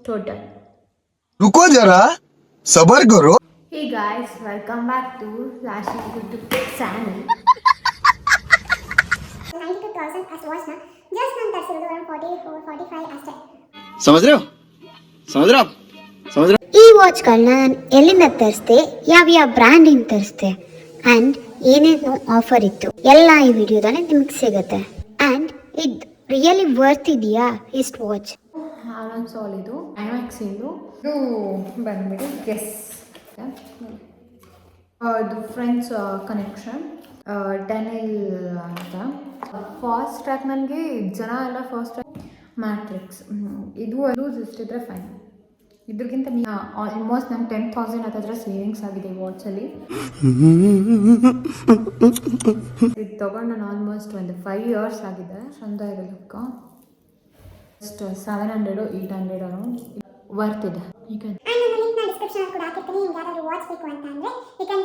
total. रुको जरा सबर करो. Hey guys, welcome back to Lashi's YouTube channel. 92,000 as watch na just ನಾನು ತರಿಸಿರೋದು around 44 45 ಅಷ್ಟೇ. समझ रहे हो समझ रहे हो आप समझ रहे हो. ಈ ವಾಚ್ಗಳನ್ನ ನಾನು ಎಲ್ಲಿಂದ ತರಿಸ್ದೆ, ಯಾವ ಬ್ರ್ಯಾಂಡಿಂದ ತರಿಸ್ದೆ ಆ್ಯಂಡ್ ಏನೇನು ಆಫರ್ ಇತ್ತು ಎಲ್ಲ ಈ ವಿಡಿಯೋದಲ್ಲಿ ನಿಮಗೆ ಸಿಗುತ್ತೆ. ಆ್ಯಂಡ್ ಇದು ರಿಯಲಿ ವರ್ತ್ ಇದೆಯಾ ಇಷ್ಟು ವಾಚ್? ಆಲನ್ ಸಾಲ್ ಇದು ಐಮ್ಯಾಕ್ಸ್ ಇದು ಬಂದ್ಬಿಟ್ಟು ಗೆಸ್ ಇದು ಫ್ರೆಂಡ್ಸ್ ಕನೆಕ್ಷನ್ ಡೆನಿಲ್ ಅಂತ. ಫಾಸ್ಟ್ ಟ್ರ್ಯಾಕ್ ನನಗೆ ಜನ ಎಲ್ಲ ಫಾಸ್ಟ್ ಟ್ರ್ಯಾಕ್ ಮ್ಯಾಟ್ರಿಕ್ಸ್ ಇದು ಲೂಸ್ ಇಷ್ಟಿದ್ರೆ ಫೈನ್. ಇದ್ರಿಗಿಂತ ಆಲ್ಮೋಸ್ಟ್ ನಂಗೆ 10,000 ಹತ್ತಿರ ಸೇವಿಂಗ್ಸ್ ಆಗಿದೆ ಈ ವಾಚಲ್ಲಿ. ಇದು ತೊಗೊಂಡು ನಾನು ಆಲ್ಮೋಸ್ಟ್ ಒಂದು 5 years ಆಗಿದೆ. ಚಂದ ಇದೆ ಲುಕ್ಕ. ಜಸ್ಟ್ 700 800 ವರ್ತ್ ಇದೆ. ಈಗ ಲಿಂಕ್ ನ ಡಿಸ್ಕ್ರಿಪ್ಷನ್ ಕೂಡ ಹಾಕಿರ್ತೀನಿ. ನಿಮ್ಗೆ ಯಾರಾದರೂ ವಾಚ್ ಬೇಕು ಅಂತ ಅಂದರೆ ಯು ಕ್ಯಾನ್